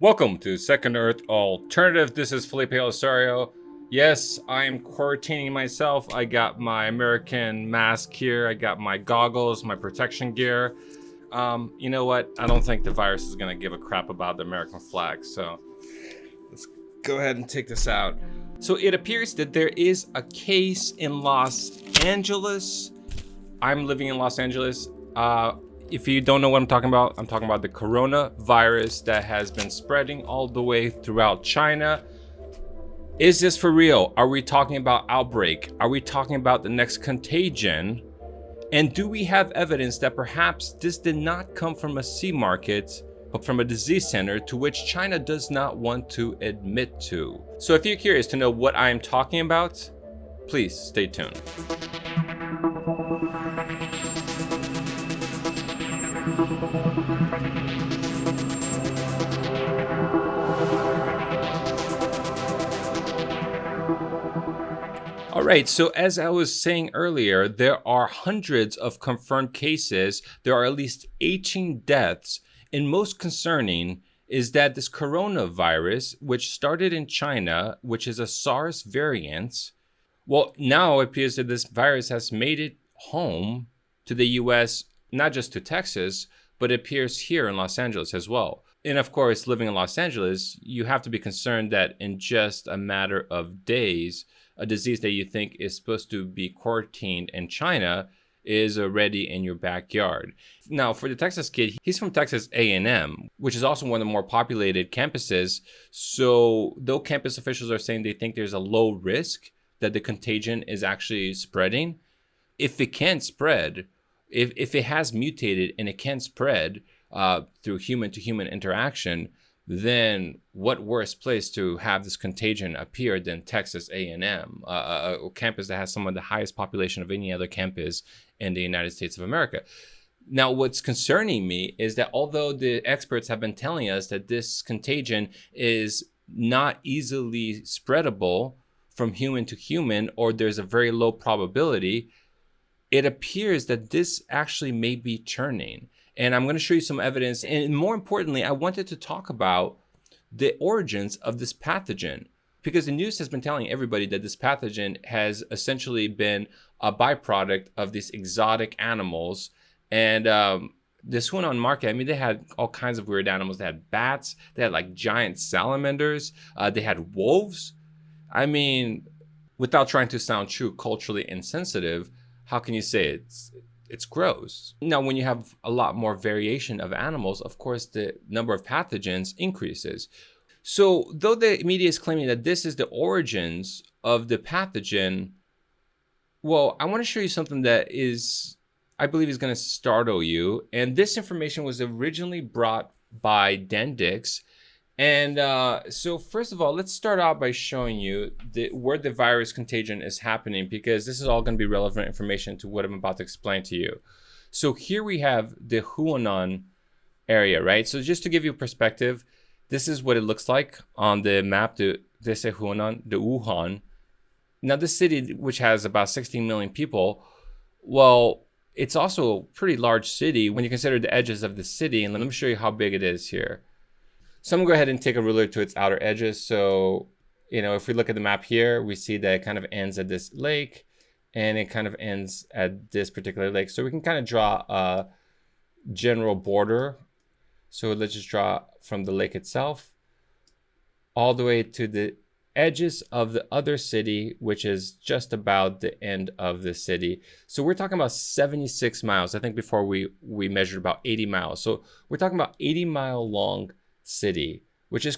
Welcome to Second Earth Alternative. This is Felipe Olisario. Yes, I'm quarantining myself. I got my American mask here. I got my goggles, my protection gear. You know what? I don't think the virus is going to give a crap about the American flag. So let's go ahead and take this out. So it appears that there is a case in Los Angeles. I'm living in Los Angeles. If you don't know what I'm talking about the coronavirus that has been spreading all the way throughout China. Is this for real? Are we talking about outbreak? Are we talking about the next contagion? And do we have evidence that perhaps this did not come from a sea market, but from a disease center to which China does not want to admit to? So if you're curious to know what I am talking about, please stay tuned. All right, so as I was saying earlier, there are hundreds of confirmed cases. There are at least 18 deaths. And most concerning is that this coronavirus, which started in China, which is a SARS variant, well, now it appears that this virus has made it home to the US, not just to Texas, but it appears here in Los Angeles as well. And of course, living in Los Angeles, you have to be concerned that in just a matter of days, a disease that you think is supposed to be quarantined in China is already in your backyard. Now, for the Texas kid, he's from Texas A&M, which is also one of the more populated campuses. So though campus officials are saying they think there's a low risk that the contagion is actually spreading, if it can spread, if it has mutated and it can spread through human-to-human interaction, then what worse place to have this contagion appear than Texas A&M, a campus that has some of the highest population of any other campus in the United States of America. Now, what's concerning me is that although the experts have been telling us that this contagion is not easily spreadable from human to human, or there's a very low probability, it appears that this actually may be turning. And I'm going to show you some evidence. And more importantly, I wanted to talk about the origins of this pathogen, because the news has been telling everybody that this pathogen has essentially been a byproduct of these exotic animals. And this Huanan market, I mean, they had all kinds of weird animals. They had bats. They had like giant salamanders. They had wolves. I mean, without trying to sound too culturally insensitive, how can you say it's gross? Now, when you have a lot more variation of animals, of course, the number of pathogens increases. So though the media is claiming that this is the origins of the pathogen, well, I want to show you something that I believe is going to startle you. And this information was originally brought by Dan Dix. And so first of all, let's start out by showing you where the virus contagion is happening, because this is all going to be relevant information to what I'm about to explain to you. So here we have the Huanan area, right? So just to give you perspective, this is what it looks like on the map, the Wuhan. Now this city, which has about 16 million people, well, it's also a pretty large city when you consider the edges of the city. And let me show you how big it is here. So I'm gonna go ahead and take a ruler to its outer edges. So, if we look at the map here, we see that it kind of ends at this lake and it kind of ends at this particular lake. So we can kind of draw a general border. So let's just draw from the lake itself all the way to the edges of the other city, which is just about the end of the city. So we're talking about 76 miles. I think before we measured about 80 miles. So we're talking about 80-mile long city, which is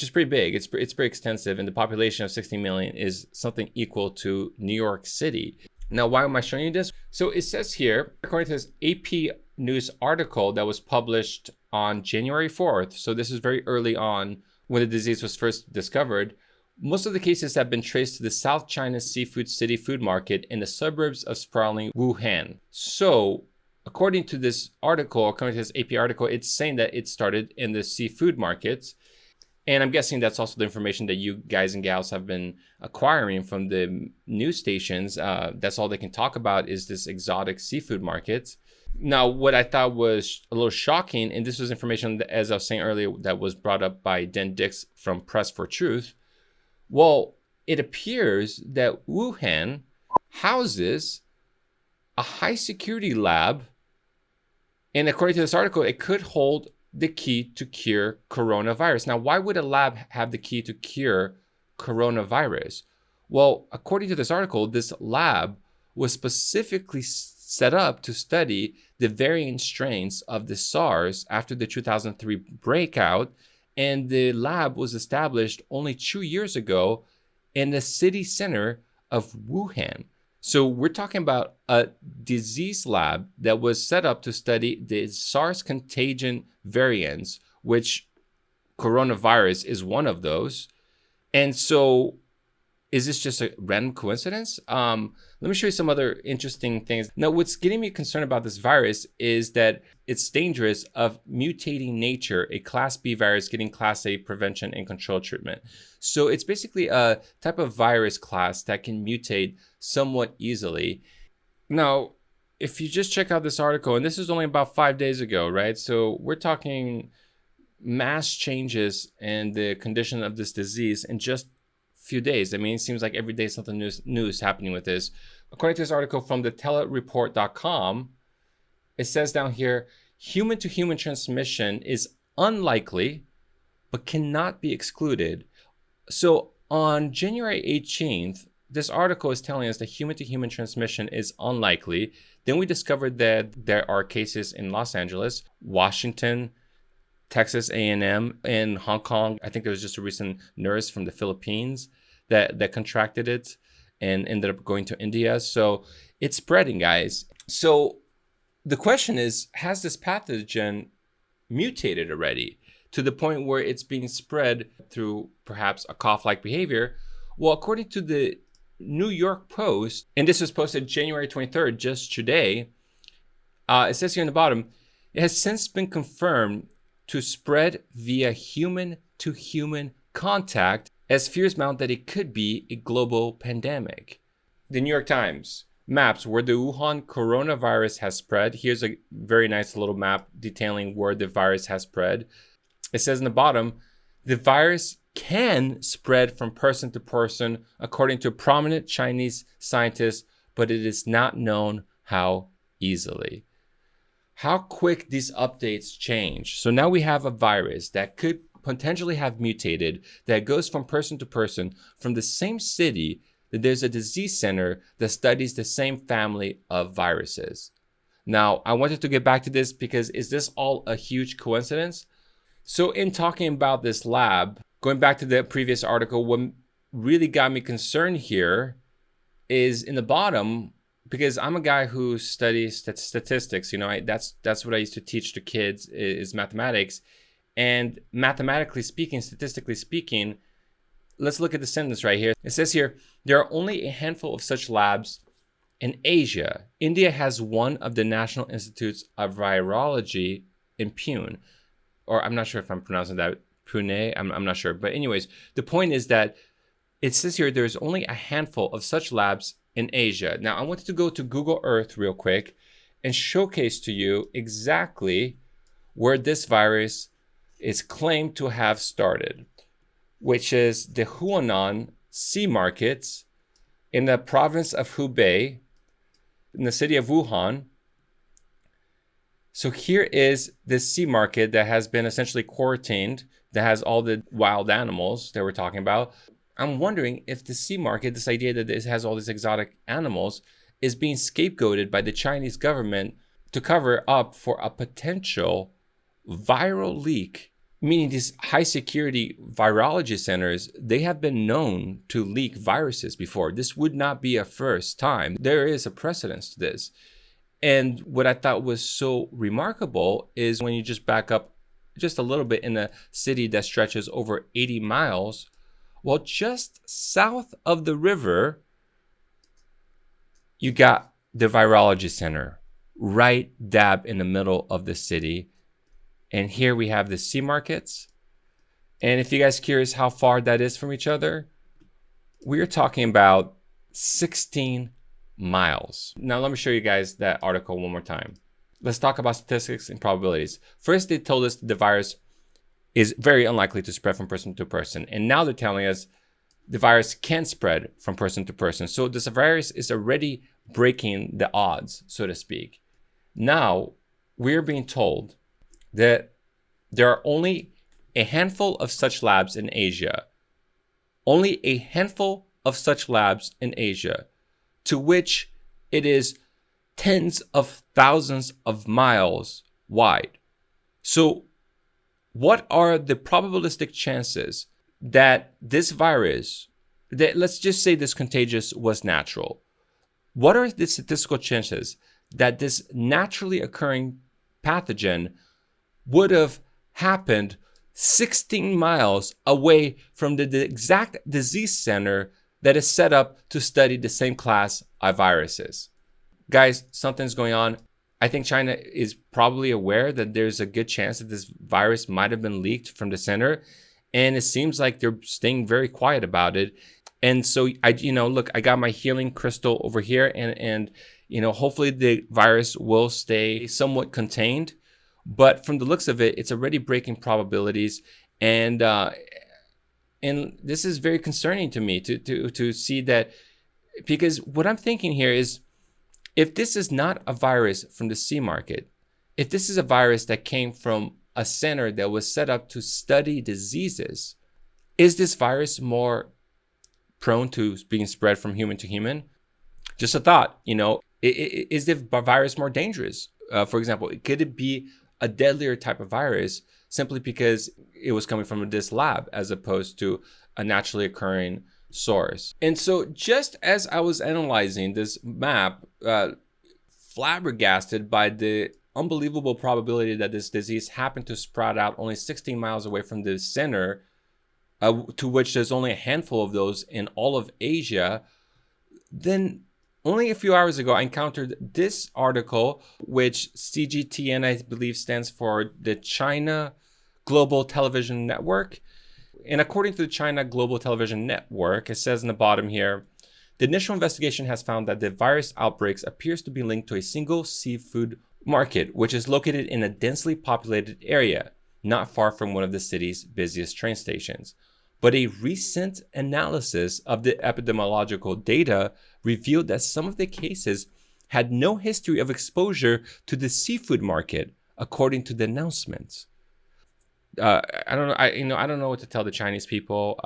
pretty big. It's pretty extensive, and the population of 16 million is something equal to New York City. Now, why am I showing you this? So it says here, according to this AP News article that was published on January 4th, so this is very early on when the disease was first discovered, most of the cases have been traced to the South China Seafood City food market in the suburbs of sprawling Wuhan. So according to this article, according to this AP article, it's saying that it started in the seafood markets. And I'm guessing that's also the information that you guys and gals have been acquiring from the news stations. That's all they can talk about is this exotic seafood market. Now, what I thought was a little shocking, and this was information that, as I was saying earlier, that was brought up by Den Dix from Press for Truth. Well, it appears that Wuhan houses a high security lab, and according to this article, it could hold the key to cure coronavirus. Now, why would a lab have the key to cure coronavirus? Well, according to this article, this lab was specifically set up to study the variant strains of the SARS after the 2003 breakout, and the lab was established only 2 years ago in the city center of Wuhan. So we're talking about a disease lab that was set up to study the SARS contagion variants, which coronavirus is one of those. And so is this just a random coincidence? Let me show you some other interesting things. Now, what's getting me concerned about this virus is that it's dangerous of mutating nature, a Class B virus getting Class A prevention and control treatment. So it's basically a type of virus class that can mutate somewhat easily. Now, if you just check out this article, and this is only about 5 days ago, right? So we're talking mass changes in the condition of this disease in just few days. I mean, it seems like every day something new is happening with this. According to this article from the telereport.com, it says down here, human-to-human transmission is unlikely, but cannot be excluded. So on January 18th, this article is telling us that human-to-human transmission is unlikely. Then we discovered that there are cases in Los Angeles, Washington, Texas A&M, and Hong Kong. I think there was just a recent nurse from the Philippines that contracted it and ended up going to India. So it's spreading, guys. So the question is, has this pathogen mutated already to the point where it's being spread through perhaps a cough-like behavior? Well, according to the New York Post, and this was posted January 23rd, just today, it says here in the bottom, it has since been confirmed to spread via human-to-human contact, as fears mount that it could be a global pandemic. The New York Times maps where the Wuhan coronavirus has spread. Here's a very nice little map detailing where the virus has spread. It says in the bottom, the virus can spread from person to person, according to prominent Chinese scientists, but it is not known how easily. How quick these updates change. So now we have a virus that could potentially have mutated, that goes from person to person from the same city, that there's a disease center that studies the same family of viruses. Now, I wanted to get back to this because is this all a huge coincidence? So in talking about this lab, going back to the previous article, what really got me concerned here is in the bottom, because I'm a guy who studies statistics, that's what I used to teach to kids is mathematics. And mathematically speaking, statistically speaking, let's look at the sentence right here. It says here, there are only a handful of such labs in Asia. India has one of the National Institutes of Virology in Pune. Or I'm not sure if I'm pronouncing that Pune, I'm not sure. But anyways, the point is that it says here there's only a handful of such labs in Asia. Now, I wanted to go to Google Earth real quick and showcase to you exactly where this virus is claimed to have started, which is the Huanan Sea Markets in the province of Hubei, in the city of Wuhan. So here is this sea market that has been essentially quarantined, that has all the wild animals that we're talking about. I'm wondering if the sea market, this idea that this has all these exotic animals, is being scapegoated by the Chinese government to cover up for a potential viral leak. Meaning these high security virology centers, they have been known to leak viruses before. This would not be a first time. There is a precedence to this. And what I thought was so remarkable is when you just back up just a little bit in a city that stretches over 80 miles, well, just south of the river, you got the virology center right dab in the middle of the city. And here we have the sea markets. And if you guys are curious how far that is from each other, we're talking about 16 miles. Now, let me show you guys that article one more time. Let's talk about statistics and probabilities. First, they told us the virus is very unlikely to spread from person to person. And now they're telling us the virus can spread from person to person. So this virus is already breaking the odds, so to speak. Now, we're being told that there are only a handful of such labs in Asia. Only a handful of such labs in Asia, to which it is tens of thousands of miles wide. So what are the probabilistic chances that this virus, that let's just say this contagious was natural? What are the statistical chances that this naturally occurring pathogen would have happened 16 miles away from the exact disease center that is set up to study the same class of viruses? Guys, something's going on. I think China is probably aware that there's a good chance that this virus might have been leaked from the center. And it seems like they're staying very quiet about it. And so look, I got my healing crystal over here, and hopefully the virus will stay somewhat contained. But from the looks of it, it's already breaking probabilities. And this is very concerning to me to see that, because what I'm thinking here is, if this is not a virus from the sea market, if this is a virus that came from a center that was set up to study diseases, is this virus more prone to being spread from human to human? Just a thought, is the virus more dangerous? For example, could it be a deadlier type of virus simply because it was coming from this lab as opposed to a naturally occurring source? And so just as I was analyzing this map, flabbergasted by the unbelievable probability that this disease happened to sprout out only 16 miles away from the center, to which there's only a handful of those in all of Asia, then only a few hours ago I encountered this article, which CGTN, I believe, stands for the China Global Television Network. And according to the China Global Television Network, it says in the bottom here, the initial investigation has found that the virus outbreaks appears to be linked to a single seafood market, which is located in a densely populated area, not far from one of the city's busiest train stations. But a recent analysis of the epidemiological data revealed that some of the cases had no history of exposure to the seafood market, according to the announcements. I don't know. I don't know what to tell the Chinese people.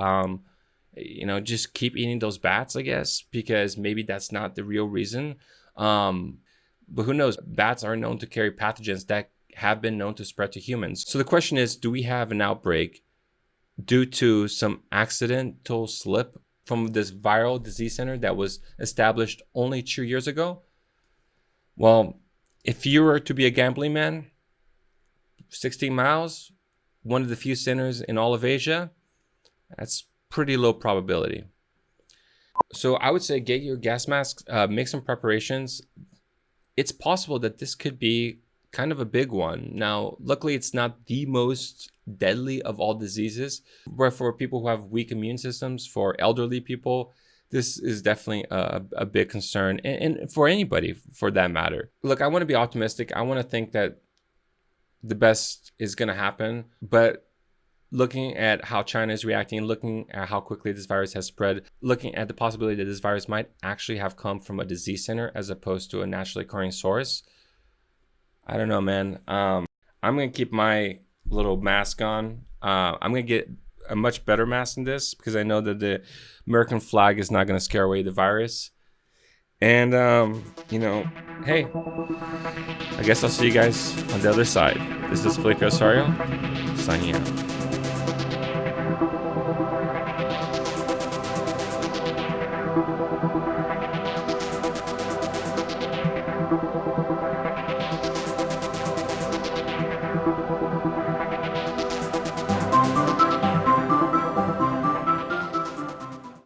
Just keep eating those bats, I guess, because maybe that's not the real reason. But who knows? Bats are known to carry pathogens that have been known to spread to humans. So the question is, do we have an outbreak due to some accidental slip from this viral disease center that was established only 2 years ago? Well, if you were to be a gambling man, 16 miles, one of the few centers in all of Asia, that's pretty low probability. So I would say get your gas masks, make some preparations. It's possible that this could be kind of a big one. Now, luckily, it's not the most deadly of all diseases, but for people who have weak immune systems, for elderly people, this is definitely a big concern, and for anybody for that matter. Look, I want to be optimistic. I want to think that the best is going to happen, but looking at how China is reacting, looking at how quickly this virus has spread, looking at the possibility that this virus might actually have come from a disease center as opposed to a naturally occurring source, I don't know, man. I'm going to keep my little mask on. I'm going to get a much better mask than this because I know that the American flag is not going to scare away the virus. And, hey, I guess I'll see you guys on the other side. This is Felipe Osorio, signing out.